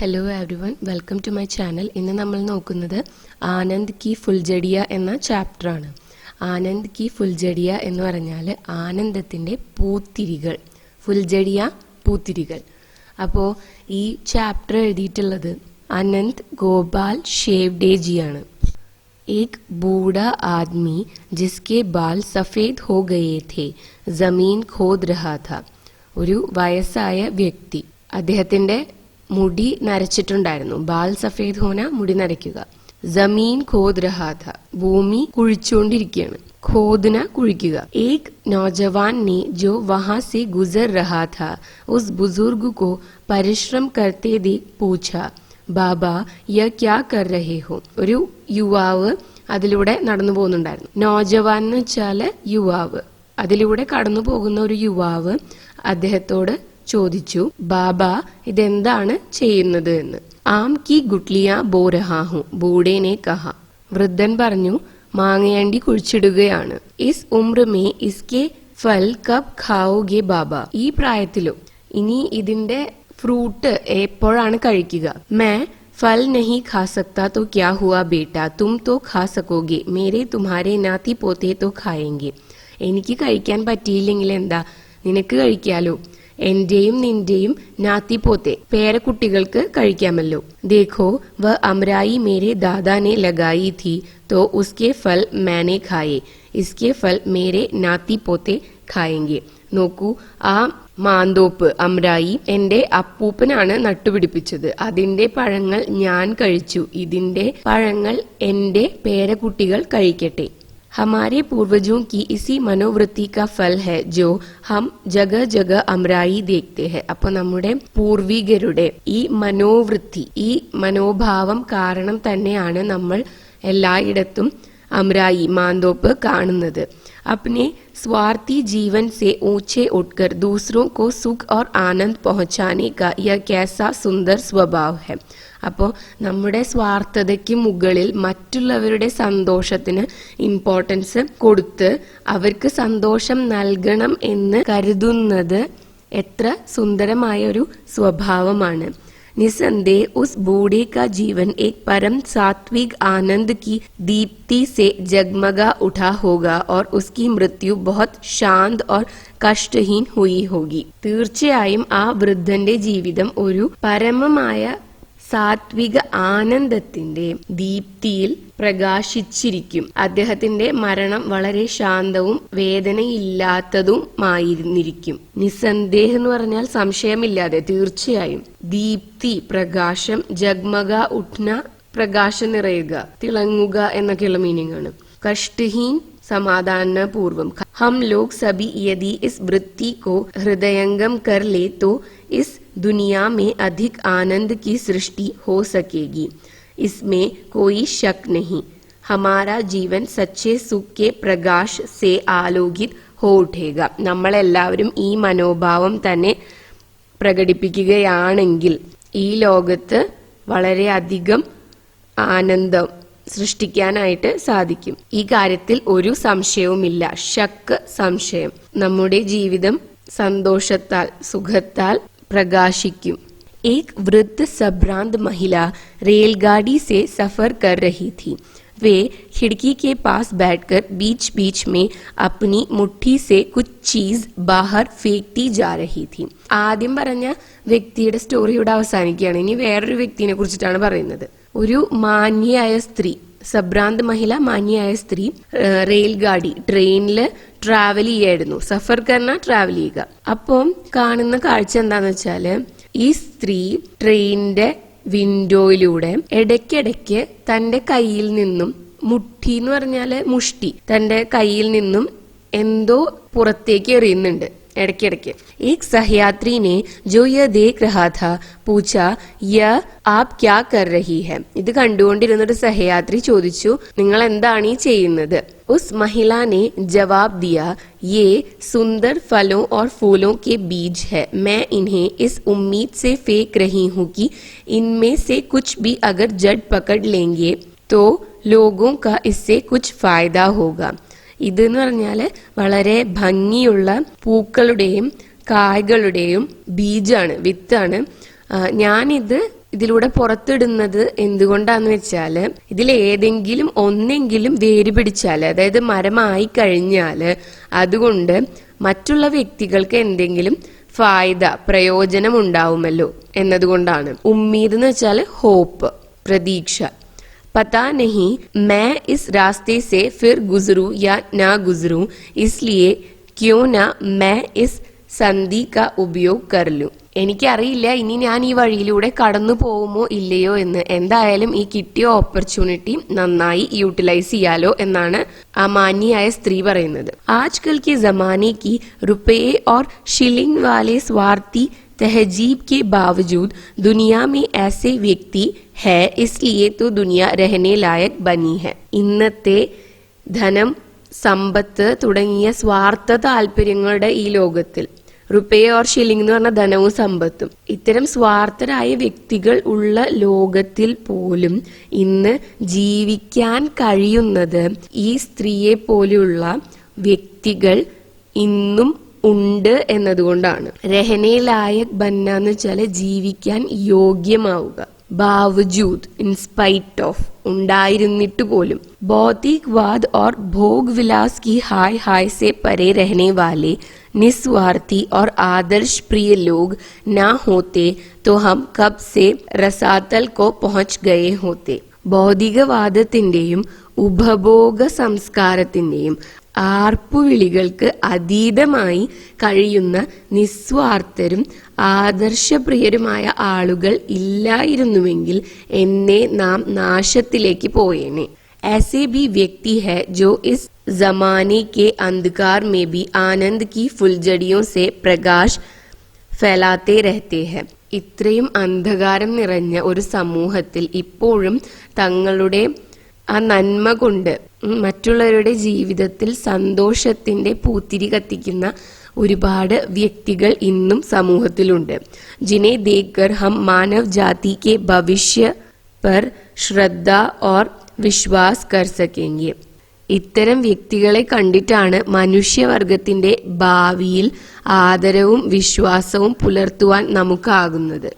Hello everyone, welcome to my channel. ഇന്ന് നമ്മൾ നോക്കുന്നത് ആനന്ദ് കി ഫുൽജഡിയ എന്ന ചാപ്റ്ററാണ്. ആനന്ദ് കി ഫുൽജഡിയ എന്ന് പറഞ്ഞാൽ ആനന്ദത്തിൻ്റെ പൂത്തിരികൾ. ഫുൽജഡിയ പൂത്തിരികൾ. അപ്പോൾ ഈ ചാപ്റ്റർ എഴുതിയിട്ടുള്ളത് അനന്ത് ഗോപാൽ ഷേവ്ഡേജിയാണ്. एक बूढ़ा आदमी जिसके बाल सफ़ेद हो गए थे जमीन खोद रहा था. ഒരു വയസ്സായ വ്യക്തി, അദ്ദേഹത്തിന്റെ മുടി നരച്ചിട്ടുണ്ടായിരുന്നു. ബാൽ സഫേദ് ഹോന, മുടി നരയ്ക്കുക. ജമീൻ ഖോദ് രഹാ ഥ, ഭൂമി കുഴിച്ചുകൊണ്ടിരിക്കുകയാണ്. खोदना കുഴിക്കുക. एक नौजवान ने जो वहां से गुजर रहा था उस बुजुर्ग को परिश्रम करते देख पूछा, ബാബാ യ ക്യാ കർ രഹേ ഹോ. ഒരു യുവാവ് അതിലൂടെ നടന്നു പോകുന്നുണ്ടായിരുന്നു. നോജവാൻ എന്ന് വെച്ചാല് യുവാവ്. അതിലൂടെ കടന്നു പോകുന്ന ഒരു യുവാവ് അദ്ദേഹത്തോട് ചോദിച്ചു, ബാബാ ഇതെന്താണ് ചെയ്യുന്നത് എന്ന്. ആം കി ഗുട്ലിയാ ബോ രഹാ ഹൂ, ബൂഡേനെ കഹ. വൃദ്ധൻ പറഞ്ഞു, മാങ്ങയണ്ടി കുഴിച്ചിടുകയാണ്. ഇസ് ഉമ്ര മേ ഇസ്കെ ഫൽ കബ് ഖാओगे ബാബ. ഈ പ്രായത്തിലും ഇനി ഇതിന്റെ ഫ്രൂട്ട് എപ്പോഴാണ് കഴിക്കുക? मैं फल नहीं खा सकता तो क्या हुआ बेटा, तुम तो खा सकोगे, मेरे तुम्हारे नाती पोते तो खाएंगे. എനിക്ക് കഴിക്കാൻ പറ്റിയില്ലെങ്കിൽ എന്താ, നിനക്ക് കഴിക്കാലോ, എന്റെയും നിന്റെയും നാത്തി പോത്തെ പേരക്കുട്ടികൾക്ക് കഴിക്കാമല്ലോ. देखो वह अमराई मेरे दादा ने लगाई थी तो उसके फल मैंने खाए, इसके फल मेरे नाती पोते खाएंगे. നോക്കൂ, ആ മാന്തോപ്പ് അമ്രായി എന്റെ അപ്പൂപ്പനാണ് നട്ടുപിടിപ്പിച്ചത്. അതിന്റെ പഴങ്ങൾ ഞാൻ കഴിച്ചു. ഇതിന്റെ പഴങ്ങൾ എന്റെ പേരക്കുട്ടികൾ കഴിക്കട്ടെ. हमारे पूर्वजों की इसी मनोवृत्ति का फल है जो हम जगह जगह अमराई देखते हैं. അപ്പൊ നമ്മുടെ പൂർവികരുടെ ഈ മനോവൃത്തി, ഈ മനോഭാവം കാരണം തന്നെയാണ് നമ്മൾ എല്ലായിടത്തും അമ്രായി മാന്തോപ്പ് കാണുന്നത്. अपने स्वार्थी जीवन से ऊंचे उठकर दूसरों को सुख और आनंद पहुंचाने का यह कैसा सुंदर स्वभाव है. അപ്പോൾ നമ്മുടെ സ്വാർത്ഥതയ്ക്ക് മുകളിൽ മറ്റുള്ളവരുടെ സന്തോഷത്തിന് ഇമ്പോർട്ടൻസ് കൊടുത്ത് അവർക്ക് സന്തോഷം നൽകണം എന്ന് കരുതുന്നത് എത്ര സുന്ദരമായ ഒരു സ്വഭാവമാണ്. निसंदेह उस बूढ़े का जीवन एक परम सात्विक आनंद की दीप्ति से जगमगा उठा होगा और उसकी मृत्यु बहुत शांत और कष्टहीन हुई होगी. തീർച്ചയായും ആ വൃദ്ധന്റെ ജീവിതം ഒരു പരമമായ സാത്വിക ആനന്ദത്തിന്റെ ദീപ്തിയിൽ പ്രകാശിച്ചിരിക്കും. അദ്ദേഹത്തിന്റെ മരണം വളരെ ശാന്തവും വേദനയില്ലാത്തതുമായിരുന്നിരിക്കും. നിസ്സന്ദേഹം എന്ന് പറഞ്ഞാൽ സംശയമില്ലാതെ, തീർച്ചയായും. ദീപ്തി, പ്രകാശം. ജഗ്മഗ, ഉഠ്ന, പ്രകാശം നിറയുക, തിളങ്ങുക എന്നൊക്കെയുള്ള മീനിങ് ആണ്. കഷ്ടഹീൻ, समाधानपूर्वम. हम लोग सभी यदि इस वृत्ति को हृदयंगम कर ले तो इस दुनिया में अधिक आनंद की सृष्टि हो सकेगी, इसमें कोई शक नहीं. हमारा जीवन सच्चे सुख के प्रकाश से आलोकित हो उठेगा. നമ്മളെല്ലാവരും ഈ മനോഭാവം തന്നെ പ്രകടിപ്പിക്കുകയാണെങ്കിൽ ഈ ലോകത്ത് വളരെയധികം ആനന്ദം സൃഷ്ടിക്കാനായിട്ട് സാധിക്കും. ഈ കാര്യത്തിൽ ഒരു സംശയവുമില്ല. ശക്ക്, സംശയം. നമ്മുടെ ജീവിതം സന്തോഷത്താൽ, സുഖത്താൽ പ്രകാശിക്കും. एक वृद्ध सभ्रांत महिला रेलगाड़ी से सफर कर रही थी. वे खिड़की के पास बैठकर बीच बीच में अपनी मुट्ठी से कुछ चीज बाहर फेंकती जा रही थी. ആദ്യം പറഞ്ഞ വ്യക്തിയുടെ സ്റ്റോറി ഇവിടെ അവസാനിക്കുകയാണ്. ഇനി വേറൊരു വ്യക്തിനെ കുറിച്ചിട്ടാണ് പറയുന്നത്. ഒരു മാന്യയായ സ്ത്രീ, സഭ്രാന്ത് മഹിള, മാന്യയായ സ്ത്രീ റെയിൽഗാഡി, ട്രെയിനില് ട്രാവൽ ചെയ്യായിരുന്നു. സഫർ കർണ, ട്രാവൽ ചെയ്യുക. അപ്പം കാണുന്ന കാഴ്ച എന്താന്ന് വെച്ചാല്, ഈ സ്ത്രീ ട്രെയിനിന്റെ വിൻഡോയിലൂടെ ഇടയ്ക്കിടയ്ക്ക് തന്റെ കയ്യിൽ നിന്നും, മുട്ടി എന്ന് പറഞ്ഞാല് മുഷ്ടി, തന്റെ കയ്യിൽ നിന്നും എന്തോ പുറത്തേക്ക് എറിയുന്നുണ്ട് ഇടയ്ക്കിടയ്ക്ക്. एक सहयात्री ने जो यह देख रहा था पूछा, यह आप क्या कर रही है. ഇത് കണ്ടുകൊണ്ടിരുന്ന ഒരു സഹയാത്രി ചോദിച്ചു, നിങ്ങൾ എന്താണ് ഈ ചെയ്യുന്നത്? उस महिला ने जवाब दिया, ये सुंदर फलों और फूलों के बीज है. मैं इन्हें इस उम्मीद से फेंक रही हूँ कि इनमें से कुछ भी अगर जड़ पकड़ लेंगे तो लोगों का इससे कुछ फायदा होगा. ഇതെന്ന് പറഞ്ഞാല് വളരെ ഭംഗിയുള്ള പൂക്കളുടെയും കായ്കളുടെയും ബീജാണ്, വിത്താണ്. ഞാനിത് ഇതിലൂടെ പുറത്തിടുന്നത് എന്തുകൊണ്ടാന്ന് വെച്ചാല് ഇതിൽ ഏതെങ്കിലും ഒന്നെങ്കിലും വേര് പിടിച്ചാല്, അതായത് മരമായി കഴിഞ്ഞാല് അതുകൊണ്ട് മറ്റുള്ള വ്യക്തികൾക്ക് എന്തെങ്കിലും ഫായ്ദ, പ്രയോജനം ഉണ്ടാവുമല്ലോ എന്നതുകൊണ്ടാണ്. ഉമ്മീദ് എന്ന് വെച്ചാല് ഹോപ്പ്, പ്രതീക്ഷ. पता नहीं मैं इस रास्ते से फिर गुजरूं या ना गुजरूं, इसलिए क्यों ना मैं इस സന്ധി का उपयोग कर लूं. എനിക്കറിയില്ല ഇനി ഞാൻ ഈ വഴിയിലൂടെ കടന്നു പോകുമോ ഇല്ലയോ എന്ന്. എന്തായാലും ഈ കിട്ടിയ ഓപ്പർച്യൂണിറ്റി നന്നായി യൂട്ടിലൈസ് ചെയ്യാലോ എന്നാണ് ആ മാന്യയായ സ്ത്രീ പറയുന്നത്. ആജ്കൽ के जमाने की रुपये और शिलिंग वाले स्वार्थी तहजीब के बावजूद दुनिया में ऐसे व्यक्ति है, इसलिए तो दुनिया रहने लायक बनी है. ഇന്നത്തെ ധനം, സമ്പത്ത് തുടങ്ങിയ സ്വാർത്ഥ താല്പര്യങ്ങളുടെ ഈ ലോകത്തിൽ, റുപ്പേ ഓർ ഷില്ലിംഗ് എന്ന് പറഞ്ഞ ധനവും സമ്പത്തും, ഇത്തരം സ്വാർത്ഥരായ വ്യക്തികൾ ഉള്ള ലോകത്തിൽ പോലും ഇന്ന് ജീവിക്കാൻ കഴിയുന്നത് ഈ സ്ത്രീയെ പോലെയുള്ള വ്യക്തികൾ ഇന്നും ഉണ്ട് എന്നതുകൊണ്ടാണ്. രഹനെ ലായക് ബന്ന എന്ന് വെച്ചാല് ജീവിക്കാൻ യോഗ്യമാവുക. ബാവജൂദ്, ഇൻ സ്പൈറ്റ് ഓഫ്, ഉണ്ടായിരുന്നിട്ട് പോലും. ഭൗതികവാദ് और भोग विलास की हाय हाय से परे रहने वाले निस्वार्थी और आदर्श प्रिय लोग ना होते तो हम कब से रसातल को पहुंच गए होते. ഭൗതികവാദത്തിന്റെയും ഉപഭോഗ സംസ്കാരത്തിന്റെയും ആർപ്പുവിളികൾക്ക് അതീതമായി കഴിയുന്ന നിസ്വാർത്ഥരും ആദർശപ്രിയരുമായ ആളുകൾ ഇല്ലായിരുന്നുവെങ്കിൽ എന്നെ നാം നാശത്തിലേക്ക് പോയേനെ. ऐसे भी व्यक्ति है जो इस जमाने के अंधकार में भी आनंद की फुलझड़ियों से प्रकाश फैलाते रहते हैं. ഇത്രയും അന്ധകാരം നിറഞ്ഞ ഒരു സമൂഹത്തിൽ ഇപ്പോഴും തങ്ങളുടെ ആ നന്മ കൊണ്ട് മറ്റുള്ളവരുടെ ജീവിതത്തിൽ സന്തോഷത്തിന്റെ പൂത്തിരി കത്തിക്കുന്ന ഒരുപാട് വ്യക്തികൾ ഇന്നും സമൂഹത്തിലുണ്ട്. ജിനെ ദേഖ്കർ ഹം മാനവ് ജാതി കെ ഭവിഷ്യ പർ ശ്രദ്ധ ഓർ വിശ്വാസ് കർ സകേംഗെ. ഇത്തരം വ്യക്തികളെ കണ്ടിട്ടാണ് മനുഷ്യവർഗത്തിന്റെ ഭാവിയിൽ ആദരവും വിശ്വാസവും പുലർത്തുവാൻ നമുക്കാകുന്നത്.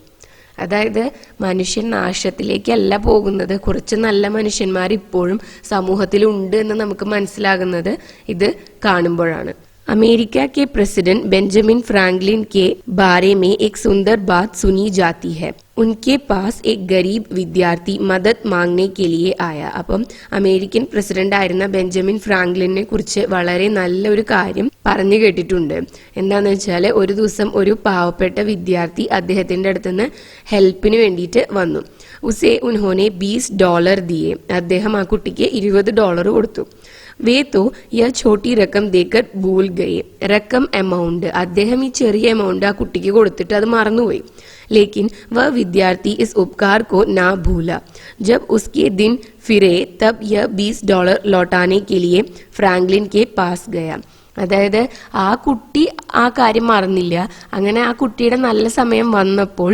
അതായത് മനുഷ്യൻ നാശത്തിലേക്കല്ല പോകുന്നത്, കുറച്ച് നല്ല മനുഷ്യന്മാർ ഇപ്പോഴും സമൂഹത്തിലുണ്ട് എന്ന് നമുക്ക് മനസ്സിലാകുന്നത് ഇത് കാണുമ്പോഴാണ്. अमेरिका के प्रेसिडेंट बेंजामिन फ्रैंकलिन के बारे में एक सुंदर बात सुनी जाती है. उनके पास एक गरीब विद्यार्थी मदद मांगने के लिए आया. അപ്പം അമേരിക്കൻ പ്രസിഡന്റ് ആയിരുന്ന ബെഞ്ചമിൻ ഫ്രാങ്ക്ലിനെ കുറിച്ച് വളരെ നല്ലൊരു കാര്യം പറഞ്ഞു കേട്ടിട്ടുണ്ട്. എന്താന്ന് വെച്ചാൽ ഒരു ദിവസം ഒരു പാവപ്പെട്ട വിദ്യാർത്ഥി അദ്ദേഹത്തിന്റെ അടുത്തുനിന്ന് ഹെൽപ്പിന് വേണ്ടിയിട്ട് വന്നു. ഉസേ ഉൻഹോനെ $20 ദിയെ. അദ്ദേഹം ആ കുട്ടിക്ക് $20 കൊടുത്തു. वे तो यह छोटी रकम देकर भूल गए. रकम अमाउंट, അദ്ദേഹം ഈ ചെറിയ എമൗണ്ട് ആ കുട്ടിക്ക് കൊടുത്തിട്ട് അത് മറന്നുപോയി. लेकिन वह विद्यार्थी इस उपकार को ना भूला. जब उसके दिन फिरे तब यह $20 लौटाने के लिए फ्रैंकलिन के पास गया. അതായത് ആ കുട്ടി ആ കാര്യം മറന്നില്ല. അങ്ങനെ ആ കുട്ടിയുടെ നല്ല സമയം വന്നപ്പോൾ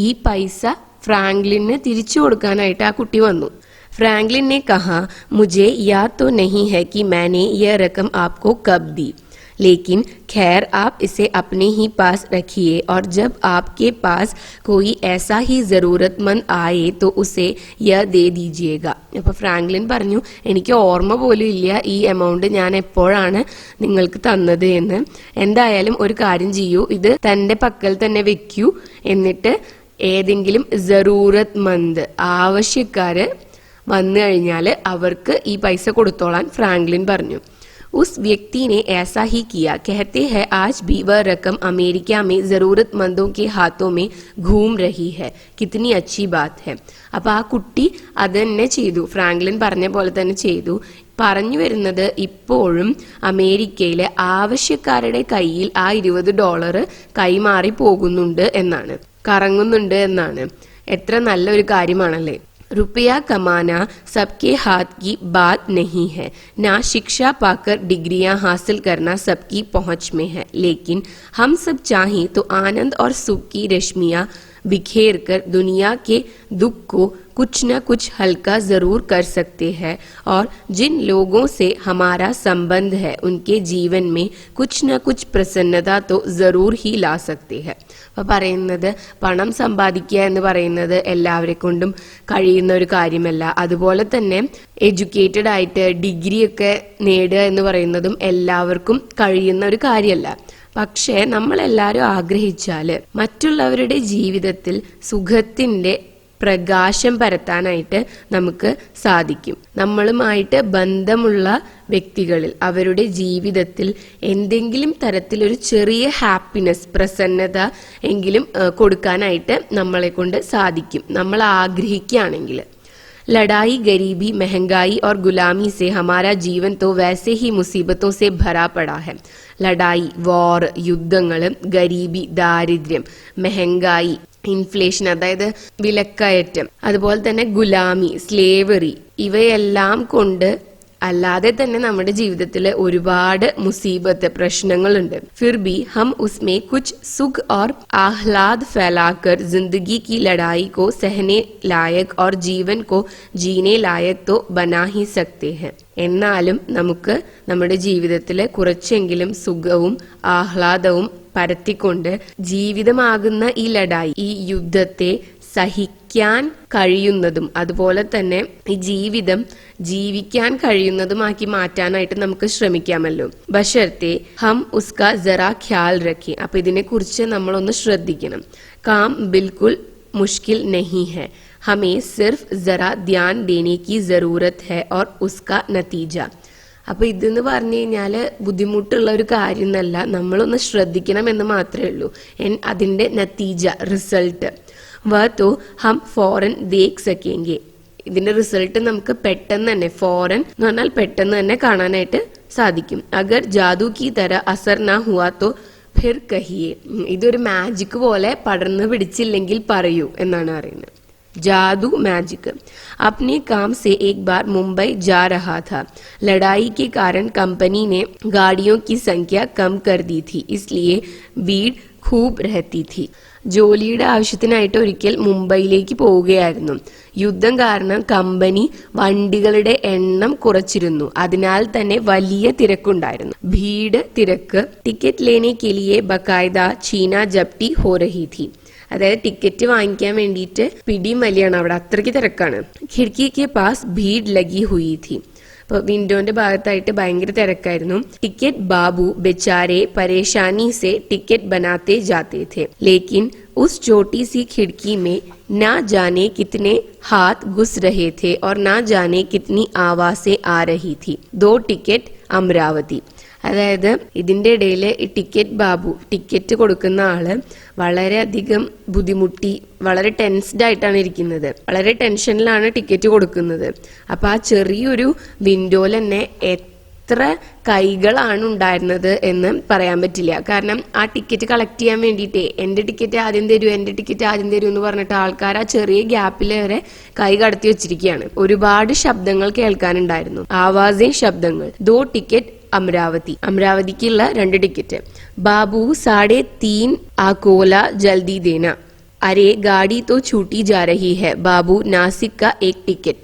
ഈ പൈസ ഫ്രാങ്ക്ലിന് തിരിച്ചു കൊടുക്കാനായിട്ട് ആ കുട്ടി വന്നു. फ्रैंकलिन ने कहा, मुझे याद तो नहीं है कि मैंने यह रकम आपको कब दी, लेकिन खैर आप इसे अपने ही पास रखिए और जब आपके पास कोई ऐसा ही ज़रूरतमंद आए तो उसे यह दे दीजिएगा. അപ്പോൾ ഫ്രാങ്ക്ലിൻ പറഞ്ഞു, എനിക്ക് ഓർമ്മ പോലും ഇല്ല ഈ എമൗണ്ട് ഞാൻ എപ്പോഴാണ് നിങ്ങൾക്ക് തന്നത് എന്ന്. എന്തായാലും ഒരു കാര്യം ചെയ്യൂ, ഇത് തൻ്റെ പക്കൽ തന്നെ വെക്കൂ, എന്നിട്ട് ഏതെങ്കിലും ജറൂറത്ത് മന്ത്, ആവശ്യക്കാര് വന്നു കഴിഞ്ഞാൽ അവർക്ക് ഈ പൈസ കൊടുത്തോളാൻ ഫ്രാങ്ക്ലിൻ പറഞ്ഞു. उस व्यक्ति ने ऐसा ही किया. कहते हैं आज भी वह रकम अमेरिका में जरूरतमंदों के हाथों में घूम रही है. कितनी अच्छी बात है. അപ്പോൾ ആ കുട്ടി അതന്നെ ചെയ്തു, ഫ്രാങ്ക്ലിൻ പറഞ്ഞ പോലെ തന്നെ ചെയ്തു. പറഞ്ഞു വരുന്നത് ഇപ്പോഴും അമേരിക്കയിലെ ആവശ്യക്കാരുടെ കയ്യിൽ ആ $20 കൈമാറി പോകുന്നുണ്ട് എന്നാണ്, കറങ്ങുന്നുണ്ട് എന്നാണ്. എത്ര നല്ലൊരു കാര്യമാണല്ലേ. रुपया कमाना सबके हाथ की बात नहीं है, ना शिक्षा पाकर डिग्रियां हासिल करना सबकी पहुंच में है, लेकिन हम सब चाहें तो आनंद और सुख की रश्मियां बिखेर कर दुनिया के दुख को कुछ न कुछ हल्का जरूर कर सकते हैं और जिन लोगों से हमारा संबंध है उनके जीवन में कुछ न कुछ प्रसन्नता तो जरूर ही ला सकते हैं. അപ്പോൾ പറയുന്നത് പണം സമ്പാദിക്കുക എന്ന് പറയുന്നത് എല്ലാവരെ കൊണ്ടും കഴിയുന്ന ഒരു കാര്യമല്ല. അതുപോലെ തന്നെ എഡ്യൂക്കേറ്റഡ് ആയിട്ട് ഡിഗ്രി ഒക്കെ നേടുക എന്ന് പറയുന്നതും എല്ലാവർക്കും കഴിയുന്ന ഒരു കാര്യമല്ല. പക്ഷേ നമ്മളെല്ലാവരും ആഗ്രഹിച്ചാൽ മറ്റുള്ളവരുടെ ജീവിതത്തിൽ സുഖത്തിന്റെ പ്രകാശം പരത്താനായിട്ട് നമുക്ക് സാധിക്കും. നമ്മളുമായിട്ട് ബന്ധമുള്ള വ്യക്തികളിൽ അവരുടെ ജീവിതത്തിൽ എന്തെങ്കിലും തരത്തിലൊരു ചെറിയ ഹാപ്പിനെസ്, പ്രസന്നത എങ്കിലും കൊടുക്കാനായിട്ട് നമ്മളെ കൊണ്ട് സാധിക്കും, നമ്മൾ ആഗ്രഹിക്കുകയാണെങ്കിൽ. लड़ाई, गरीबी, महंगाई और गुलामी से हमारा जीवन तो वैसे ही मुसीबतों से भरा पड़ा है. लड़ाई, वॉर, യുദ്ധങ്ങൾ, ഗരീബി, ദാരിദ്ര്യം, മെഹങ്കായി, ഇൻഫ്ലേഷൻ അതായത് വിലക്കയറ്റം, അതുപോലെ തന്നെ ഗുലാമി, സ്ലേവറി, ഇവയെല്ലാം കൊണ്ട് അല്ലാതെ തന്നെ നമ്മുടെ ജീവിതത്തിൽ ഒരുപാട് മുസീബത്ത്, പ്രശ്നങ്ങളുണ്ട്. फिर भी हम उसमें कुछ सुख और आह्लाद फैलाकर जिंदगी की लड़ाई को सहने लायक और जीवन को जीने लायक तो बना ही सकते हैं. എന്നാലും നമുക്ക് നമ്മുടെ ജീവിതത്തിൽ കുറച്ചെങ്കിലും സുഖവും ആഹ്ലാദവും പരത്തിക്കൊണ്ട് ജീവിതമാകുന്ന ഈ ലഡായി, ഈ യുദ്ധത്തെ സഹിക്കാൻ കഴിയുന്നതും അതുപോലെ തന്നെ ഈ ജീവിതം ജീവിക്കാൻ കഴിയുന്നതുമാക്കി മാറ്റാനായിട്ട് നമുക്ക് ശ്രമിക്കാമല്ലോ. ബശർത്തെ ഹം ഉസ്കാ ജറാ ഖ്യാൽ രഖേ. അപ്പൊ ഇതിനെ കുറിച്ച് നമ്മളൊന്ന് ശ്രദ്ധിക്കണം. കാം ബിൽക്കുൽ മുഷ്കിൽ നഹീ ഹൈ, ഹമേ സിർഫ് ജറാ ധ്യാൻ ദേനെ കി ജറൂരത് ഹൈ ഓർ ഉസ്കാ നതീജ. അപ്പൊ ഇതെന്ന് പറഞ്ഞു കഴിഞ്ഞാല് ബുദ്ധിമുട്ടുള്ള ഒരു കാര്യം എന്നല്ല, നമ്മളൊന്ന് ശ്രദ്ധിക്കണം എന്ന് മാത്രമേ ഉള്ളൂ. അതിന്റെ നതീജ, റിസൾട്ട് വോ ഹം ഫോറൻ ദേഖ് സക്കേംഗെ. ഇതിന്റെ റിസൾട്ട് നമുക്ക് പെട്ടെന്ന് തന്നെ, ഫോറൻ എന്ന് പറഞ്ഞാൽ പെട്ടെന്ന് തന്നെ കാണാനായിട്ട് സാധിക്കും. അഗർ ജാദു കി തര അസർ നാ ഹുവാ തോ ഫിർ കഹിയെ. ഇതൊരു മാജിക് പോലെ പടർന്നു പിടിച്ചില്ലെങ്കിൽ പറയൂ എന്നാണ് പറയുന്നത്. जादू, मैजिक. अपने काम से एक बार मुंबई जा रहा था. लड़ाई के कारण कंपनी ने गाड़ियों की संख्या कम कर दी थी, इसलिए भीड़ खूब रहती थी. ജോലിയുടെ ആവശ്യത്തിനായിട്ട് ഒരിക്കൽ മുംബൈയിലേക്ക് പോവുകയായിരുന്നു. യുദ്ധം കാരണം കമ്പനി വണ്ടികളുടെ എണ്ണം കുറച്ചിരുന്നു, അതിനാൽ തന്നെ വലിയ തിരക്കുണ്ടായിരുന്നു. ഭീഡ്, തിരക്ക്. ടിക്കറ്റ് ലേനെ കെ ലിയെ ബകായദ ചീന ജപ്തി ഹോ രഹി थी. അതായത് ടിക്കറ്റ് വാങ്ങിക്കാൻ വേണ്ടിയിട്ട് പിടിയും വലിയാണ് അവിടെ, അത്രയ്ക്ക് തിരക്കാണ്. ഖിഡ്കി കെ പാസ് ഭീഡ് ലഗി ഹുയി थी. അപ്പൊ വിൻഡോന്റെ ഭാഗത്തായിട്ട് ഭയങ്കര തിരക്കായിരുന്നു. ടിക്കറ്റ് ബാബു बेचारे परेशानी से टिकट बनाते जाते थे, लेकिन उस छोटी सी खिड़की में ना जाने कितने हाथ घुस रहे थे और ना जाने कितनी आवाजें आ रही थी. 2 टिकट अमरावती. അതായത് ഇതിന്റെ ഇടയിൽ ഈ ടിക്കറ്റ് ബാബു, ടിക്കറ്റ് കൊടുക്കുന്ന ആള് വളരെയധികം ബുദ്ധിമുട്ടി, വളരെ ടെൻസ്ഡ് ആയിട്ടാണ് ഇരിക്കുന്നത്, വളരെ ടെൻഷനിലാണ് ടിക്കറ്റ് കൊടുക്കുന്നത്. അപ്പൊ ആ ചെറിയൊരു വിൻഡോയിൽ തന്നെ എത്ര കൈകളാണ് ഉണ്ടായിരുന്നത് എന്ന് പറയാൻ പറ്റില്ല. കാരണം ആ ടിക്കറ്റ് കളക്ട് ചെയ്യാൻ വേണ്ടിയിട്ട് എന്റെ ടിക്കറ്റ് ആദ്യം തരൂ, എന്റെ ടിക്കറ്റ് ആദ്യം തരൂ എന്ന് പറഞ്ഞിട്ട് ആൾക്കാർ ആ ചെറിയ ഗ്യാപ്പിൽ വരെ കൈ കടത്തി വെച്ചിരിക്കുകയാണ്. ഒരുപാട് ശബ്ദങ്ങൾ കേൾക്കാനുണ്ടായിരുന്നു, ആവാസേ ശബ്ദങ്ങൾ. 2 ടിക്കറ്റ് अमरावती. अमरावतीക്കുള്ള 2 ടിക്കറ്റ്. ബാബു 3:30 आकोला जल्दी देना. अरे गाड़ी तो छूटी जा रही है. बाबू नासिक का 1 टिकट.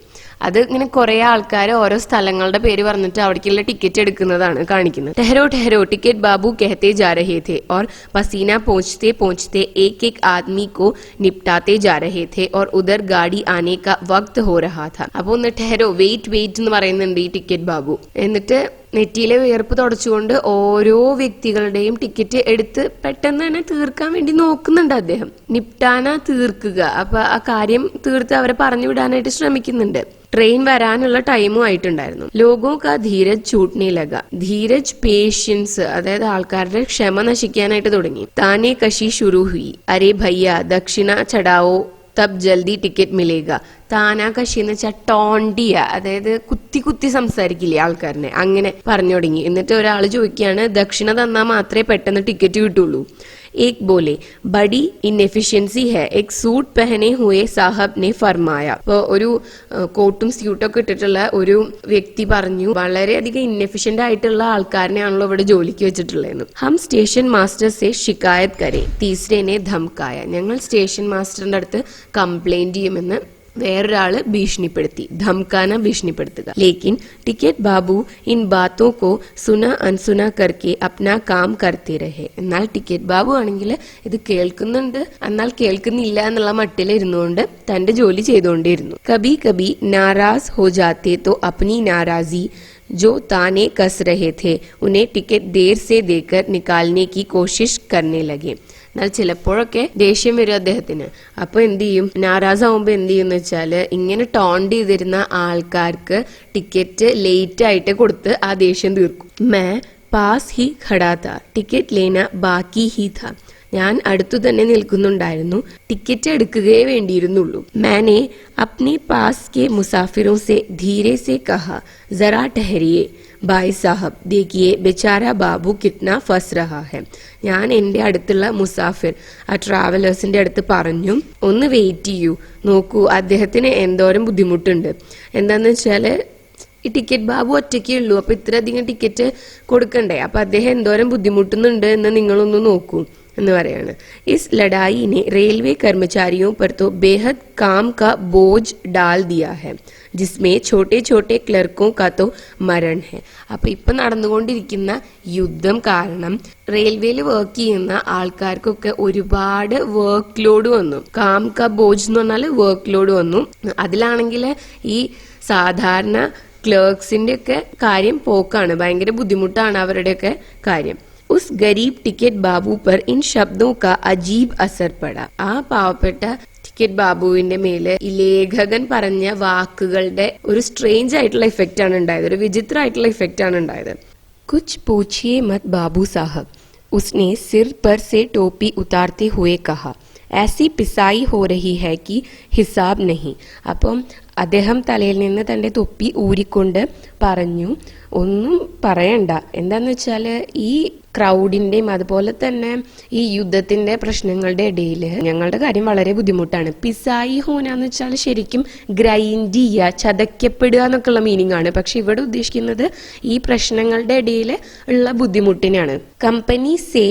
അത് ഇങ്ങനെ കുറെ ആൾക്കാർ ഓരോ സ്ഥലങ്ങളുടെ പേര് പറഞ്ഞിട്ട് അവിടേക്കുള്ള ടിക്കറ്റ് എടുക്കുന്നതാണ് കാണിക്കുന്നത്. ठहरो ठहरो टिकट बाबू कहते जा रहे थे और पसीना पोंछते पोंछते एक एक आदमी को निपटाते जा रहे थे और उधर गाड़ी आने का वक्त हो रहा था. അപ്പൊ ഒന്ന് ठहरो, വെയിറ്റ് വെയിറ്റ് എന്ന് പറയുന്നുണ്ട് ഈ ടിക്കറ്റ് ബാബു. എന്നിട്ട് നെറ്റിയിലെ വിയർപ്പ് തുടച്ചുകൊണ്ട് ഓരോ വ്യക്തികളുടെയും ടിക്കറ്റ് എടുത്ത് പെട്ടെന്ന് തന്നെ തീർക്കാൻ വേണ്ടി നോക്കുന്നുണ്ട് അദ്ദേഹം. നിപ്റ്റാന, തീർക്കുക. അപ്പൊ ആ കാര്യം തീർത്ത് അവരെ പറഞ്ഞു വിടാനായിട്ട് ശ്രമിക്കുന്നുണ്ട്. ട്രെയിൻ വരാനുള്ള ടൈമും ആയിട്ടുണ്ടായിരുന്നു. ലോഗോ കാ ധീരജ് ചൂട്ട്നെ ലഗ. ധീരജ്, പേഷ്യൻസ്, അതായത് ആൾക്കാരുടെ ക്ഷമ നശിക്കാനായിട്ട് തുടങ്ങി. താനെ കശി ശുരു ഹുയി. അരേ ഭയ്യ ദക്ഷിണ ചടാവോ തബ് ജൽദി ടിക്കറ്റ് മിലേഗ. താനാ കശി എന്ന് വെച്ചാൽ ടോണ്ടിയ, അതായത് കുത്തി കുത്തി സംസാരിക്കില്ലേ ആൾക്കാരനെ, അങ്ങനെ പറഞ്ഞു തുടങ്ങി. എന്നിട്ട് ഒരാൾ ചോദിക്കുകയാണ്, ദക്ഷിണ തന്നാൽ മാത്രമേ പെട്ടെന്ന് ടിക്കറ്റ് കിട്ടുള്ളൂ. एक बोले बड़ी इनएफिशिएंसी है एक सूट पहने हुए साहब ने फरमाया. അപ്പോൾ ഒരു കോട്ടും സ്യൂട്ടൊക്കെ ഇട്ടിട്ടുള്ള ഒരു വ്യക്തി പറഞ്ഞു വളരെയധികം ഇൻഎഫിഷ്യന്റ് ആയിട്ടുള്ള ആൾക്കാരനെയാണല്ലോ ഇവിടെ ജോലിക്ക് വെച്ചിട്ടുള്ളതെന്ന്. ഹം സ്റ്റേഷൻ മാസ്റ്റർ സെ ശിക്കായത് കരെ തീസരേനെ ധംകായ. ഞങ്ങൾ സ്റ്റേഷൻ മാസ്റ്ററിന്റെ അടുത്ത് കംപ്ലൈന്റ് ചെയ്യുമെന്ന് വേറൊരാള് ഭീഷണിപ്പെടുത്തി. ധംകാന ഭീഷണിപ്പെടുത്തുക. ലേക്കിൻ ടിക്കറ്റ് ബാബു ഇൻ ബാത്തോ കോ സുന അൻസുന കർക്കെ അപ്നാ കാം കർത്തെ രഹെ. എന്നാൽ ടിക്കറ്റ് ബാബു ആണെങ്കിൽ ഇത് കേൾക്കുന്നുണ്ട് എന്നാൽ കേൾക്കുന്നില്ല എന്നുള്ള മട്ടിൽ ഇരുന്നുകൊണ്ട് തന്റെ ജോലി ചെയ്തുകൊണ്ടേയിരുന്നു. കബി കബി നാരാസ് ഹോ ജാത്തെ തോ അപ്നി നാരാസി जो ताने कस रहे थे उन्हें टिकट देर से देकर निकालने की कोशिश करने लगे. എന്നാൽ ചിലപ്പോഴൊക്കെ ദേഷ്യം വരും അദ്ദേഹത്തിന്. അപ്പൊ എന്ത് ചെയ്യും, നാരാസ് ആവുമ്പോ എന്ത് ചെയ്യുന്ന വെച്ചാല് ഇങ്ങനെ ടോണ്ട് ചെയ്തിരുന്ന ആൾക്കാർക്ക് ടിക്കറ്റ് ലേറ്റ് ആയിട്ട് കൊടുത്ത് ആ ദേഷ്യം തീർക്കും. മേ പാസ് ഹി ഖടാ താ ടിക്കറ്റ് ലേന ബാക്കി ഹി താ. ഞാൻ അടുത്തു തന്നെ നിൽക്കുന്നുണ്ടായിരുന്നു, ടിക്കറ്റ് എടുക്കുകയേ വേണ്ടിയിരുന്നുള്ളൂ. मैंने अपने पास के मुसाफिरों से धीरे से कहा जरा ठहरिए भाई साहब देखिए बेचारा बाबू कितना फंस रहा है. ഞാൻ എൻ്റെ അടുത്തുള്ള മുസാഫിർ ആ ട്രാവലേഴ്സിന്റെ അടുത്ത് പറഞ്ഞു ഒന്ന് വെയിറ്റ് ചെയ്യൂ, നോക്കൂ അദ്ദേഹത്തിന് എന്തോരം ബുദ്ധിമുട്ടുണ്ട്. എന്താന്ന് വെച്ചാല് ഈ ടിക്കറ്റ് ബാബു ഒറ്റയ്ക്കേ ഉള്ളൂ, അപ്പൊ ഇത്രയധികം ടിക്കറ്റ് കൊടുക്കണ്ടേ, അപ്പൊ അദ്ദേഹം എന്തോരം ബുദ്ധിമുട്ടുന്നുണ്ട് എന്ന് നിങ്ങളൊന്ന് നോക്കൂ എന്ന് പറയാണ്. ഇസ് ലഡായിനെ റെയിൽവേ കർമ്മചാരിയോं पर तो बेहद काम का बोझ डाल दिया है जिसमें छोटे छोटे क्लर्कों का तो मरण है. അപ്പൊ ഇപ്പൊ നടന്നുകൊണ്ടിരിക്കുന്ന യുദ്ധം കാരണം റെയിൽവേയിൽ വർക്ക് ചെയ്യുന്ന ആൾക്കാർക്കൊക്കെ ഒരുപാട് വർക്ക് ലോഡ് വന്നു. കാം കാ ബോജ് എന്ന് പറഞ്ഞാൽ വർക്ക് ലോഡ് വന്നു. അതിലാണെങ്കിൽ ഈ സാധാരണ ക്ലർക്സിന്റെ ഒക്കെ കാര്യം പോക്കാണ്, ഭയങ്കര ബുദ്ധിമുട്ടാണ് അവരുടെയൊക്കെ കാര്യം. उस गरीब टिकट बाबू पर इन शब्दों का अजीब असर पड़ा. ആ പാവപ്പെട്ട ടിക്കറ്റ് ബാബുവിന്റെ മേല് ഈ ലേഖകൻ പറഞ്ഞ വാക്കുകളുടെ ഒരു സ്ട്രേഞ്ച് ആയിട്ടുള്ള ഇഫക്റ്റ് ആണ് ഉണ്ടായത്, ഒരു വിചിത്രമായിട്ടുള്ള ഇഫക്റ്റ് ആണ് ഉണ്ടായത്. കുച്ച് പൂछिए मत बाबू साहब उसने सिर पर से टोपी उतारते हुए कहा ऐसी पिसाई हो रही है कि हिसाब नहीं. അപ്പം അദ്ദേഹം തലയിൽ നിന്ന് തന്റെ തൊപ്പി ഊരിക്കൊണ്ട് പറഞ്ഞു ഒന്നും പറയണ്ട. എന്താന്ന് വെച്ചാല് ഈ ക്രൗഡിന്റെയും അതുപോലെ തന്നെ ഈ യുദ്ധത്തിന്റെ പ്രശ്നങ്ങളുടെ ഇടയിൽ ഞങ്ങളുടെ കാര്യം വളരെ ബുദ്ധിമുട്ടാണ്. പിസായി ഹോനാന്ന് വെച്ചാൽ ശരിക്കും ഗ്രൈൻഡ് ചെയ്യുക, ചതയ്ക്കപ്പെടുക എന്നൊക്കെയുള്ള മീനിങ് ആണ്. പക്ഷെ ഇവിടെ ഉദ്ദേശിക്കുന്നത് ഈ പ്രശ്നങ്ങളുടെ ഇടയിൽ ഉള്ള ബുദ്ധിമുട്ടിനാണ്. കമ്പനി സേ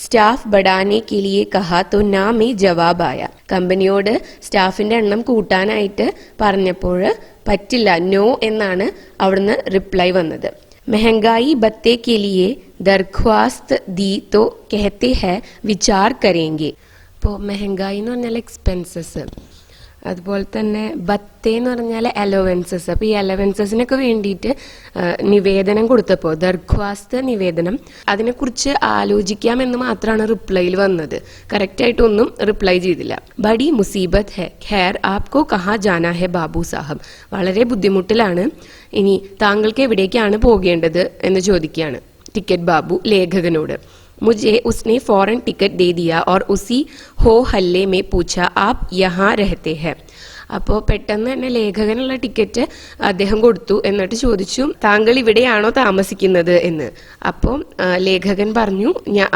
സ്റ്റാഫ് ബഡാനെ കെ ലിയെ കഹാ തോ നാ മേ ജവാബ് ആയ. കമ്പനിയോട് സ്റ്റാഫിന്റെ എണ്ണം കൂട്ടാനായിട്ട് പറഞ്ഞപ്പോൾ പറ്റില്ല, നോ എന്നാണ് അവിടുന്ന് റിപ്ലൈ വന്നത്. മെഹങ്കായി ബത്തെ കെ ലിയെ ദർഖ്വാസ്ത് ദി തോ കഹത്തെ ഹൈ വിചാർ കരേംഗെ. ഇപ്പോൾ മെഹങ്കായി എന്ന് പറഞ്ഞാൽ എക്സ്പെൻസസ്, അതുപോലെ തന്നെ ബത്തേ എന്ന് പറഞ്ഞാൽ അലവൻസസ്. അപ്പോൾ ഈ അലവൻസസിനൊക്കെ വേണ്ടിയിട്ട് നിവേദനം കൊടുത്തപ്പോൾ ദർഖ്വാസ്ത് നിവേദനം, അതിനെക്കുറിച്ച് ആലോചിക്കാമെന്ന് മാത്രമാണ് റിപ്ലൈയിൽ വന്നത്. കറക്റ്റായിട്ടൊന്നും റിപ്ലൈ ചെയ്തില്ല. ബഡി മുസീബത്ത് ഹെ ഖൈർ ആപ്കോ കഹാ ജാനാ ഹെ ബാബു സാഹബ്. വളരെ ബുദ്ധിമുട്ടിലാണ്, ഇനി താങ്കൾക്ക് എവിടേക്കാണ് പോകേണ്ടത് എന്ന് ചോദിക്കുകയാണ് ടിക്കറ്റ് ബാബു ലേഖകനോട്. मुझे उसने फौरन टिकट दे दिया और उसी हो हल्ले में पूछा आप यहाँ रहते हैं. അപ്പോൾ പെട്ടെന്ന് തന്നെ ലേഖകനുള്ള ടിക്കറ്റ് അദ്ദേഹം കൊടുത്തു. എന്നിട്ട് ചോദിച്ചു താങ്കൾ ഇവിടെയാണോ താമസിക്കുന്നത് എന്ന്. അപ്പോൾ ലേഖകൻ പറഞ്ഞു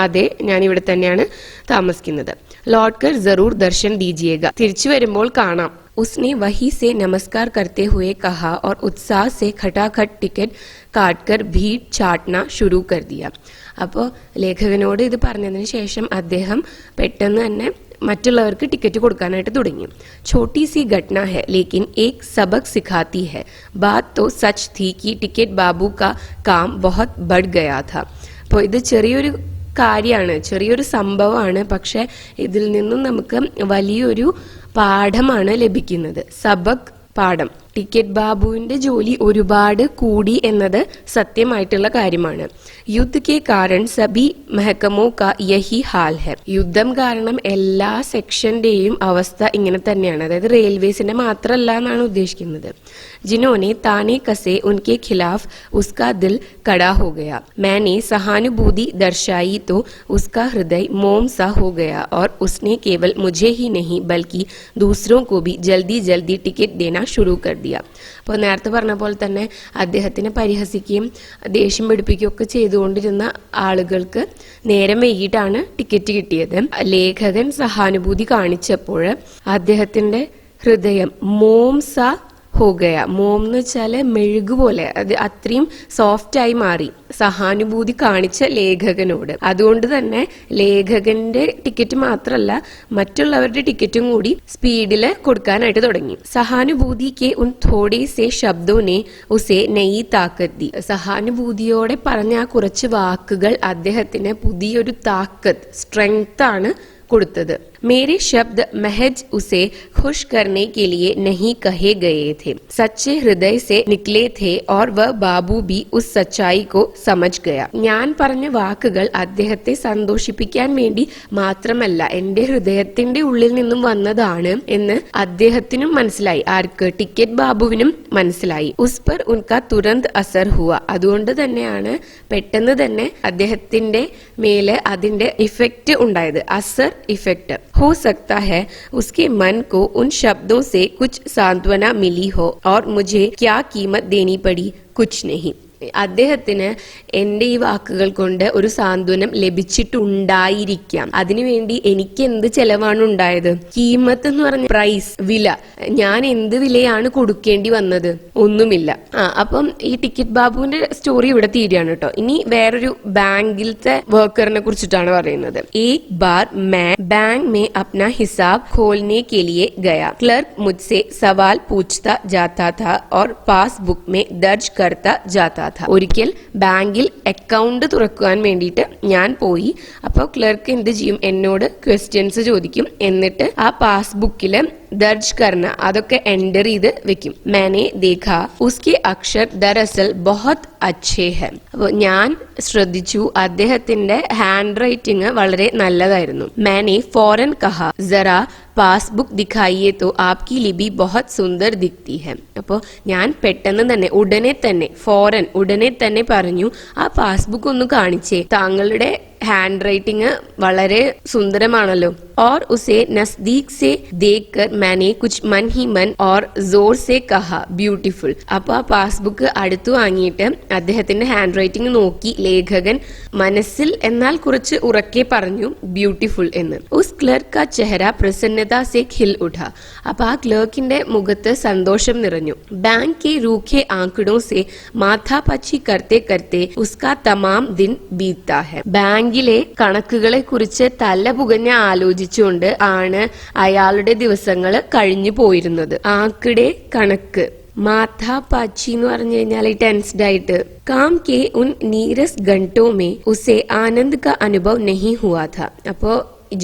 അതെ, ഞാൻ ഇവിടെ തന്നെയാണ് താമസിക്കുന്നത്. लौट कर जरूर दर्शन दीजिएगा, തിരിച്ചു വരുമ്പോൾ കാണാം. उसने वहीं से नमस्कार करते हुए कहा और उत्साह से खटाखट टिकट काटकर भीड़ छाटना शुरू कर दिया. അപ്പോൾ ലേഖകനോട് ഇത് പറഞ്ഞതിന് ശേഷം അദ്ദേഹം പെട്ടെന്ന് തന്നെ മറ്റുള്ളവർക്ക് ടിക്കറ്റ് കൊടുക്കാനായിട്ട് തുടങ്ങി. छोटी सी घटना है लेकिन एक सबक सिखाती है. बात तो सच थी कि टिकट बाबू का काम बहुत बढ़ गया था. അപ്പോൾ ഇത് ചെറിയൊരു കാര്യമാണ്, ചെറിയൊരു സംഭവമാണ്, പക്ഷെ ഇതിൽ നിന്നും നമുക്ക് വലിയൊരു പാഠമാണ് ലഭിക്കുന്നത്. സബക് പാഠം. ടിക്കറ്റ് ബാബുവിന്റെ ജോലി ഒരുപാട് കൂടി എന്നത് സത്യമായിട്ടുള്ള കാര്യമാണ്. യുദ്ധ കെ കാരണം സബി മെഹക്കമോ കാ യഹി ഹാൽ ഹെ. യുദ്ധം കാരണം എല്ലാ സെക്ഷന്റെയും അവസ്ഥ ഇങ്ങനെ തന്നെയാണ്, അതായത് റെയിൽവേസിന്റെ മാത്രമല്ല എന്നാണ് ഉദ്ദേശിക്കുന്നത്. जिन्होंने ताने कसे उनके खिलाफ उसका दिल कड़ा हो गया. मैंने सहानुभूति दर्शाई तो उसका हृदय मोम सा हो गया और उसने केवल मुझे ही नहीं बल्कि दूसरों को भी जल्दी जल्दी टिकट देना शुरू कर दिया. അപ്പോൾ നേരത്തെ പറഞ്ഞ പോലെ തന്നെ അദ്ദേഹത്തിനെ പരിഹസിക്കുകയും ദേഷ്യം പിടിപ്പിക്കുകയൊക്കെ ചെയ്തുകൊണ്ടിരുന്ന ആളുകൾക്ക് നേരം വൈകിട്ടാണ് ടിക്കറ്റ് കിട്ടിയത്. ലേഖകൻ സഹാനുഭൂതി കാണിച്ചപ്പോൾ അദ്ദേഹത്തിന്റെ ഹൃദയം മോം സ ഹോ ഗയ. മോം എന്ന് വെച്ചാല് മെഴുകുപോലെ, അത് അത്രയും സോഫ്റ്റ് ആയി മാറി സഹാനുഭൂതി കാണിച്ച ലേഖകനോട്. അതുകൊണ്ട് തന്നെ ലേഖകന്റെ ടിക്കറ്റ് മാത്രമല്ല മറ്റുള്ളവരുടെ ടിക്കറ്റും കൂടി സ്പീഡില് കൊടുക്കാനായിട്ട് തുടങ്ങി. സഹാനുഭൂതി കെ ഉൻ തോടെ സെ ശബ്ദോനെ ഉസേ നയി താക്കത്ത് ദി. സഹാനുഭൂതിയോടെ പറഞ്ഞ ആ കുറച്ച് വാക്കുകൾ അദ്ദേഹത്തിന് പുതിയൊരു താക്കത്ത്, സ്ട്രെങ്ത് ആണ് കൊടുത്തത്. मेरे शब्द महज उसे खुश करने के लिए नहीं कहे गए थे, सच्चे हृदय से निकले थे और वह बाबू भी उस सच्चाई को समझ गया. ഞാൻ പറഞ്ഞ വാക്കുകൾ അദ്ദേഹത്തെ സന്തോഷിപ്പിക്കാൻ വേണ്ടി മാത്രമല്ല, എന്റെ ഹൃദയത്തിന്റെ ഉള്ളിൽ നിന്നും വന്നതാണ് എന്ന് അദ്ദേഹത്തിനും മനസ്സിലായി. ആർക്ക്? ടിക്കറ്റ് ബാബുവിനും മനസ്സിലായി. ഉസ് പർ ഉൻകാ തുരന്ത് അസർ ഹുവ. അതുകൊണ്ട് തന്നെയാണ് പെട്ടെന്ന് തന്നെ അദ്ദേഹത്തിന്റെ മേലെ അതിന്റെ ഇഫക്റ്റ് ഉണ്ടായത്. അസർ, ഇഫക്റ്റ്. हो सकता है उसके मन को उन शब्दों से कुछ सांत्वना मिली हो और मुझे क्या कीमत देनी पड़ी, कुछ नहीं. അദ്ദേഹത്തിന് എന്റെ ഈ വാക്കുകൾ കൊണ്ട് ഒരു സാന്ത്വനം ലഭിച്ചിട്ടുണ്ടായിരിക്കാം. അതിനുവേണ്ടി എനിക്ക് എന്ത് ചെലവാണ് ഉണ്ടായത്? കീമത്ത് എന്ന് പറഞ്ഞ പ്രൈസ്, വില. ഞാൻ എന്ത് വിലയാണ് കൊടുക്കേണ്ടി വന്നത്? ഒന്നുമില്ല. അപ്പം ഈ ടിക്കറ്റ് ബാബുവിന്റെ സ്റ്റോറി ഇവിടെ തീരുകയാണ് കേട്ടോ. ഇനി വേറൊരു ബാങ്കിലത്തെ വർക്കറിനെ കുറിച്ചിട്ടാണ് പറയുന്നത്. एक बार मैं बैंक में अपना हिसाब खोलने के लिए गया. क्लर्क मुझसे सवाल पूछता जाता था और पासबुक में दर्ज करता जाता था. ഒരിക്കൽ ബാങ്കിൽ അക്കൗണ്ട് തുറക്കാൻ വേണ്ടിയിട്ട് ഞാൻ പോയി. അപ്പോൾ ക്ലർക്ക് എന്ത് ചെയ്യും? എന്നോട് ക്വസ്റ്റ്യൻസ് ചോദിക്കും. എന്നിട്ട് ആ പാസ്ബുക്കില് ദർജ് കർണ, അതൊക്കെ എൻ്റർ ചെയ്ത് വെക്കും. मैंने देखा उसके अक्षर दरअसल बहुत अच्छे हैं. അപ്പോൾ ഞാൻ ശ്രദ്ധിച്ചു അദ്ദേഹത്തിന്റെ ഹാൻഡ് റൈറ്റിംഗ് വളരെ നല്ലതായിരുന്നു. मैंने फौरन कहा जरा പാസ്ബുക്ക് ദിഖായിയെ തോ ആപ്കി ലിപി ബഹുത് സുന്ദർ ദിഖ്തി ഹെ. അപ്പോൾ ഞാൻ പെട്ടെന്ന് തന്നെ ഉടനെ തന്നെ പറഞ്ഞു, ആ പാസ്ബുക്ക് ഒന്ന് കാണിച്ചേ, താങ്കളുടെ ഹാൻഡ് റൈറ്റിംഗ് വളരെ സുന്ദരമാണല്ലോ. और उसे नजदीक से देखकर मैंने कुछ मन ही मन और जोर से कहा ब्यूटीफुल. അപ്പൊ ആ പാസ്ബുക്ക് അടുത്തു വാങ്ങിയിട്ട് അദ്ദേഹത്തിന്റെ ഹാൻഡ് റൈറ്റിംഗ് നോക്കി ലേഖകൻ മനസ്സിൽ എന്നാൽ കുറച്ച് ഉറക്കെ പറഞ്ഞു ബ്യൂട്ടിഫുൾ എന്ന്. ഉസ് ക്ലർക്ക് കാ ചെഹര പ്രസന്നത സെ ഖിൽ ഉഠ. അപ്പൊ ആ ക്ലർക്കിന്റെ മുഖത്ത് സന്തോഷം നിറഞ്ഞു. ബാങ്ക് കെ റൂഖെ ആंकड़ों से മാഥാപച്ചി करते करते उसका तमाम दिन बीतता है. ബാങ്കിലെ കണക്കുകളെ കുറിച്ച് തല പുകഞ്ഞ ആലോചിച്ചുകൊണ്ട് ആണ് അയാളുടെ ദിവസങ്ങൾ കഴിഞ്ഞു പോയിരുന്നത്. ആക്കിടെ, കണക്ക്. മാഥാപാച്ചി എന്ന് പറഞ്ഞു കഴിഞ്ഞാൽ ടെൻസ്ഡ് ആയിട്ട്. काम के उन नीरस घंटों में उसे आनंद का अनुभव नहीं हुआ था. അപ്പോ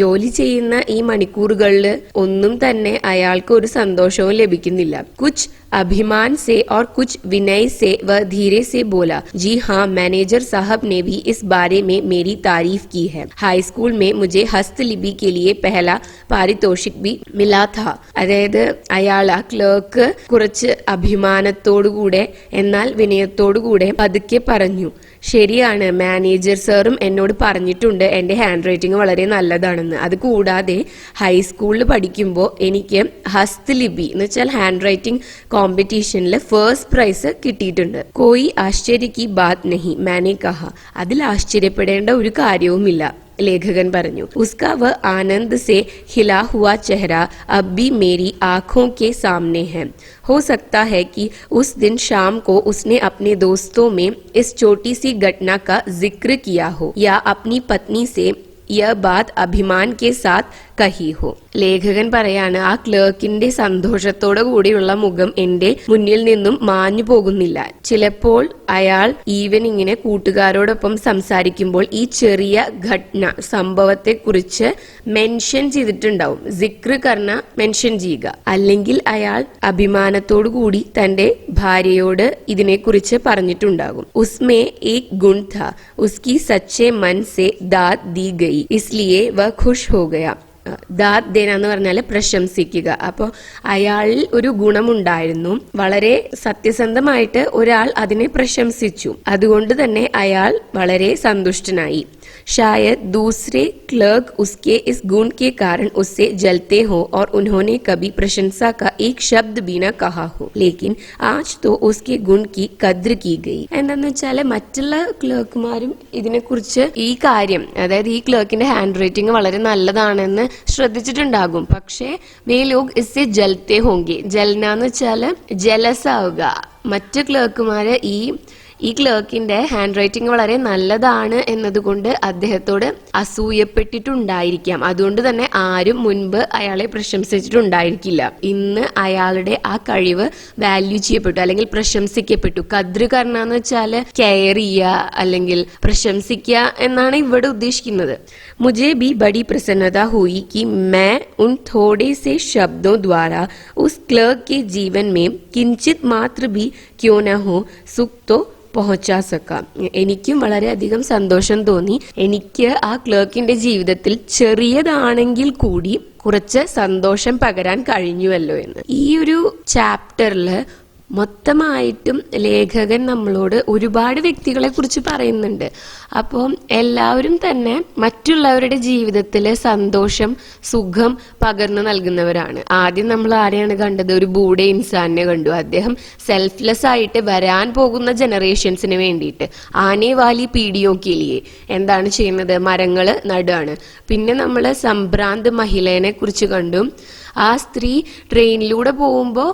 ജോലി ചെയ്യുന്ന ഈ മണിക്കൂറുകളിൽ ഒന്നും തന്നെ അയാൾക്ക് ഒരു സന്തോഷവും ലഭിക്കുന്നില്ല. കുച്ച് अभिमान से और कुछ विनय से वह धीरे से बोला, जी हाँ, मैनेजर साहब ने भी इस बारे में मेरी तारीफ की है. हाई स्कूल में मुझे हस्तलिपि के लिए पहला पारितोषिक भी मिला था. അതായത് അയാൾ ആ ക്ലർക്ക് കുറച്ച് അഭിമാനത്തോടുകൂടെ എന്നാൽ വിനയത്തോടുകൂടെ പതുക്കെ പറഞ്ഞു, ശരിയാണ്, മാനേജർ സാറും എന്നോട് പറഞ്ഞിട്ടുണ്ട് എന്റെ ഹാൻഡ് റൈറ്റിംഗ് വളരെ നല്ലതാണെന്ന്. അത് കൂടാതെ ഹൈസ്കൂളിൽ പഠിക്കുമ്പോൾ എനിക്ക് ഹസ്തലിപി എന്ന് വെച്ചാൽ ഹാൻഡ് റൈറ്റിംഗ് കോമ്പറ്റീഷനിൽ ഫസ്റ്റ് പ്രൈസ് കിട്ടിയിട്ടുണ്ട്. കോയി ആശ്ചര്യ കി ബാത് നഹി മാനെ കഹ. അതിൽ ആശ്ചര്യപ്പെടേണ്ട ഒരു കാര്യവുമില്ല, ലേഖകൻ പറഞ്ഞു. ഉസ്കാ വ ആനന്ദ് സെ ഖിലാ ഹുआ चेहरा अब भी मेरी आंखों के सामने है. हो सकता है कि उस दिन शाम को उसने अपने दोस्तों में इस छोटी सी घटना का जिक्र किया हो या अपनी पत्नी से यह बात अभिमान के साथ കഹി ഹോ. ലേഖകൻ പറയാണ്, ആ ക്ലർക്കിന്റെ സന്തോഷത്തോടു കൂടിയുള്ള മുഖം എന്റെ മുന്നിൽ നിന്നും മാഞ്ഞു പോകുന്നില്ല. ചിലപ്പോൾ അയാൾ ഈവനിങ്ങിനെ കൂട്ടുകാരോടൊപ്പം സംസാരിക്കുമ്പോൾ ഈ ചെറിയ ഘടന, സംഭവത്തെ കുറിച്ച് മെൻഷൻ ചെയ്തിട്ടുണ്ടാവും. സിക്ർ കർണ, മെൻഷൻ ചെയ്യുക. അല്ലെങ്കിൽ അയാൾ അഭിമാനത്തോടു കൂടി തന്റെ ഭാര്യയോട് ഇതിനെക്കുറിച്ച് പറഞ്ഞിട്ടുണ്ടാകും. ഉസ്മേ ഏക് ഗുൺ ഥാ, ഉസ്കി സച്ചേ മൻ സെ ദാത് ദി ഗയി, ഇസ്ലിയേ വ ഖുഷ് ഹോ ഗയാ. ദാത് ദേന എന്ന് പറഞ്ഞാല് പ്രശംസിക്കുക. അപ്പോൾ അയാളിൽ ഒരു ഗുണമുണ്ടായിരുന്നു, വളരെ സത്യസന്ധമായിട്ട് ഒരാൾ അതിനെ പ്രശംസിച്ചു. അതുകൊണ്ട് തന്നെ അയാൾ വളരെ സന്തുഷ്ടനായി. शायद दूसरे क्लर्क उसके इस गुण के कारण उससे जलते हो और उन्होंने कभी प्रशंसा का एक शब्द भी न कहा हो, लेकिन आज तो उसके गुण की कद्र की गई. എന്താന്ന് വെച്ചാല് മറ്റുള്ള ക്ലർക്കുമാരും ഇതിനെക്കുറിച്ച് ഈ കാര്യം, അതായത് ഈ ക്ലർക്കിന്റെ ഹാൻഡ് റൈറ്റിംഗ് വളരെ നല്ലതാണെന്ന് ശ്രദ്ധിച്ചിട്ടുണ്ടാകും. പക്ഷേ വേ ലോഗ് ഇസ്സെ ജൽത്തെ ഹോങ്കെ. ജൽന എന്ന് വെച്ചാല് ജലസ് ആവുക. മറ്റു ക്ലർക്കുമാര് ഈ ക്ലർക്കിന്റെ ഹാൻഡ് റൈറ്റിംഗ് വളരെ നല്ലതാണ് എന്നതുകൊണ്ട് അദ്ദേഹത്തോട് അസൂയപ്പെട്ടിട്ടുണ്ടായിരിക്കാം. അതുകൊണ്ട് തന്നെ ആരും മുൻപ് അയാളെ പ്രശംസിച്ചിട്ടുണ്ടായിരിക്കില്ല. ഇന്ന് അയാളുടെ ആ കഴിവ് വാല്യൂ ചെയ്യപ്പെട്ടു അല്ലെങ്കിൽ പ്രശംസിക്കപ്പെട്ടു. കദ്ര് കർണ എന്ന് വെച്ചാല് കെയർ ചെയ്യുക അല്ലെങ്കിൽ പ്രശംസിക്കുക എന്നാണ് ഇവിടെ ഉദ്ദേശിക്കുന്നത്. മുझे भी बड़ी प्रसन्नता हुई कि मैं उन थोड़े से शब्दों द्वारा उस क्लर्क के जीवन में किंचित मात्र भी क्यों न हो सुख तो പഹുച്ചാ സക്കാം. എനിക്കും വളരെയധികം സന്തോഷം തോന്നി. എനിക്ക് ആ ക്ലർക്കിന്റെ ജീവിതത്തിൽ ചെറിയതാണെങ്കിൽ കൂടി കുറച്ച് സന്തോഷം പകരാൻ കഴിഞ്ഞുവല്ലോ എന്ന്. ഈ ഒരു ചാപ്റ്ററിൽ മൊത്തമായിട്ടും ലേഖകൻ നമ്മളോട് ഒരുപാട് വ്യക്തികളെ കുറിച്ച് പറയുന്നുണ്ട്. അപ്പോൾ എല്ലാവരും തന്നെ മറ്റുള്ളവരുടെ ജീവിതത്തിൽ സന്തോഷം, സുഖം പകർന്നു നൽകുന്നവരാണ്. ആദ്യം നമ്മൾ ആരെയാണ് കണ്ടത്? ഒരു ബൂഡെ ഇൻസാനെ കണ്ടു. അദ്ദേഹം സെൽഫ്ലെസ് ആയിട്ട് വരാൻ പോകുന്ന ജനറേഷൻസിന് വേണ്ടിയിട്ട് ആനെ വാലി പീഡിയോക്കിലിയെ എന്താണ് ചെയ്യുന്നത്? മരങ്ങള് നടുകയാണ്. പിന്നെ നമ്മൾ സംഭ്രാന്ത് മഹിളേനെ കുറിച്ച് കണ്ടു. ആ സ്ത്രീ ട്രെയിനിലൂടെ പോകുമ്പോൾ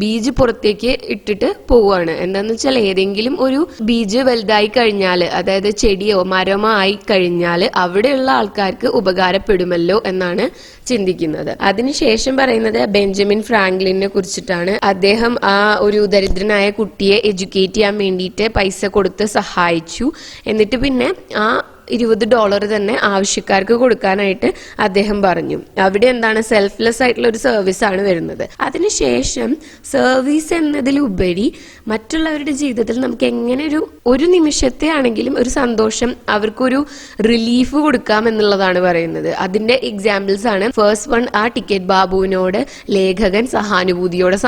ബീജ് പുറത്തേക്ക് ഇട്ടിട്ട് പോവുകയാണ്. എന്താന്ന് വെച്ചാൽ ഏതെങ്കിലും ഒരു ബീജ് വലുതായി കഴിഞ്ഞാൽ, അതായത് ചെടിയോ മരമോ ആയി കഴിഞ്ഞാൽ അവിടെയുള്ള ആൾക്കാർക്ക് ഉപകാരപ്പെടുമല്ലോ എന്നാണ് ചിന്തിക്കുന്നത്. അതിനുശേഷം പറയുന്നത് ബെഞ്ചമിൻ ഫ്രാങ്ക്ലിനെ കുറിച്ചിട്ടാണ്. അദ്ദേഹം ആ ഒരു ദരിദ്രനായ കുട്ടിയെ എഡ്യൂക്കേറ്റ് ചെയ്യാൻ വേണ്ടിയിട്ട് പൈസ കൊടുത്ത് സഹായിച്ചു. എന്നിട്ട് പിന്നെ ആ $20 തന്നെ ആവശ്യക്കാർക്ക് കൊടുക്കാനായിട്ട് അദ്ദേഹം പറഞ്ഞു. അവിടെ എന്താണ്? സെൽഫ്ലെസ് ആയിട്ടുള്ള ഒരു സർവീസ് ആണ് വരുന്നത്. അതിനുശേഷം സർവീസ് എന്നതിലുപരി മറ്റുള്ളവരുടെ ജീവിതത്തിൽ നമുക്ക് എങ്ങനെ ഒരു നിമിഷത്തെ ആണെങ്കിലും ഒരു സന്തോഷം, അവർക്കൊരു റിലീഫ് കൊടുക്കാം എന്നുള്ളതാണ് പറയുന്നത്. അതിന്റെ എക്സാമ്പിൾസ് ആണ്. ഫസ്റ്റ് വൺ, ആ ടിക്കറ്റ് ബാബുവിനോട് ലേഖകൻ സഹാനുഭൂതിയോടെ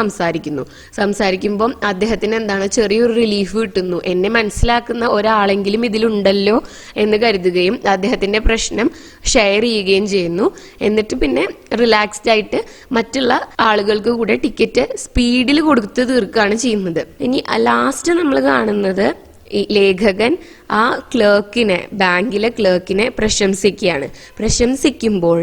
സംസാരിക്കുമ്പോൾ അദ്ദേഹത്തിന് എന്താണ്? ചെറിയൊരു റിലീഫ് കിട്ടുന്നു. എന്നെ മനസ്സിലാക്കുന്ന ഒരാളെങ്കിലും ഇതിലുണ്ടല്ലോ എന്ന് കരുതുകയും അദ്ദേഹത്തിന്റെ പ്രശ്നം ഷെയർ ചെയ്യുകയും ചെയ്യുന്നു. എന്നിട്ട് പിന്നെ റിലാക്സ്ഡ് ആയിട്ട് മറ്റുള്ള ആളുകൾക്ക് കൂടെ ടിക്കറ്റ് സ്പീഡിൽ കൊടുത്ത് തീർക്കുകയാണ് ചെയ്യുന്നത്. ഇനി ലാസ്റ്റ് നമ്മൾ കാണുന്നത് ഈ ലേഖകൻ ആ ക്ലർക്കിനെ, ബാങ്കിലെ ക്ലർക്കിനെ പ്രശംസിക്കുമ്പോൾ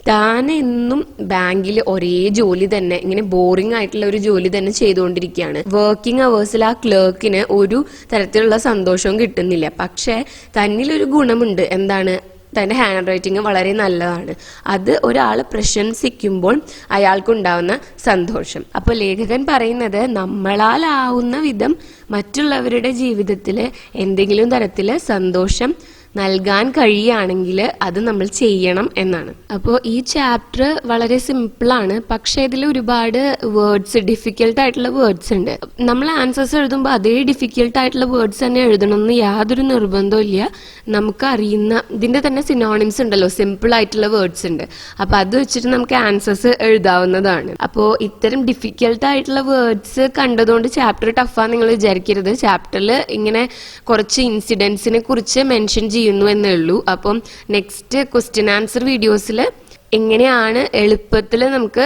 താൻ എന്നും ബാങ്കിൽ ഒരേ ജോലി തന്നെ, ഇങ്ങനെ ബോറിംഗ് ആയിട്ടുള്ള ഒരു ജോലി തന്നെ ചെയ്തുകൊണ്ടിരിക്കുകയാണ്. വർക്കിംഗ് അവേഴ്സിൽ ആ ക്ലർക്കിന് ഒരു തരത്തിലുള്ള സന്തോഷവും കിട്ടുന്നില്ല. പക്ഷെ തന്നിലൊരു ഗുണമുണ്ട്. എന്താണ്? തന്റെ ഹാൻഡ് റൈറ്റിംഗ് വളരെ നല്ലതാണ്. അത് ഒരാൾ പ്രശംസിക്കുമ്പോൾ അയാൾക്കുണ്ടാവുന്ന സന്തോഷം. അപ്പോൾ ലേഖകൻ പറയുന്നത് നമ്മളാലാവുന്ന വിധം മറ്റുള്ളവരുടെ ജീവിതത്തിൽ എന്തെങ്കിലും തരത്തിൽ സന്തോഷം നൽകാൻ കഴിയുകയാണെങ്കിൽ അത് നമ്മൾ ചെയ്യണം എന്നാണ്. അപ്പോൾ ഈ ചാപ്റ്റർ വളരെ സിമ്പിളാണ്. പക്ഷേ ഇതിൽ ഒരുപാട് വേർഡ്സ്, ഡിഫിക്കൽട്ട് ആയിട്ടുള്ള വേർഡ്സ് ഉണ്ട്. നമ്മൾ ആൻസേഴ്സ് എഴുതുമ്പോൾ അതേ ഡിഫിക്കൽട്ട് ആയിട്ടുള്ള വേർഡ്സ് തന്നെ എഴുതണമെന്ന് യാതൊരു നിർബന്ധവും ഇല്ല. നമുക്ക് അറിയുന്ന ഇതിന്റെ തന്നെ സിനോണിംസ് ഉണ്ടല്ലോ, സിമ്പിൾ ആയിട്ടുള്ള വേർഡ്സ് ഉണ്ട്. അപ്പൊ അത് വെച്ചിട്ട് നമുക്ക് ആൻസേഴ്സ് എഴുതാവുന്നതാണ്. അപ്പോൾ ഇത്തരം ഡിഫിക്കൽട്ട് ആയിട്ടുള്ള വേർഡ്സ് കണ്ടതുകൊണ്ട് ചാപ്റ്റർ ടഫാന്ന് നിങ്ങൾ വിചാരിക്കരുത്. ചാപ്റ്ററിൽ ഇങ്ങനെ കുറച്ച് ഇൻസിഡൻസിനെ കുറിച്ച് മെൻഷൻ ചെയ്യുന്നു എന്നേ ഉള്ളൂ. അപ്പം നെക്സ്റ്റ് ക്വസ്റ്റ്യൻ ആൻസർ വീഡിയോസിൽ എങ്ങനെയാണ് എളുപ്പത്തിൽ നമുക്ക്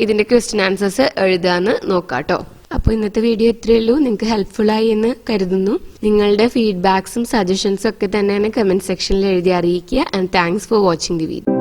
ഇതിന്റെ ക്വസ്റ്റ്യൻ ആൻസേഴ്സ് എഴുതാന്ന് നോക്കാട്ടോ. അപ്പോൾ ഇന്നത്തെ വീഡിയോ ഇത്രയേ ഉള്ളൂ. നിങ്ങൾക്ക് ഹെൽപ്ഫുൾ ആയി എന്ന് കരുതുന്നു. നിങ്ങളുടെ ഫീഡ്ബാക്സും സജഷൻസും ഒക്കെ തന്നെ കമന്റ് സെക്ഷനിൽ എഴുതി അറിയിക്കുക. And thanks for watching the video.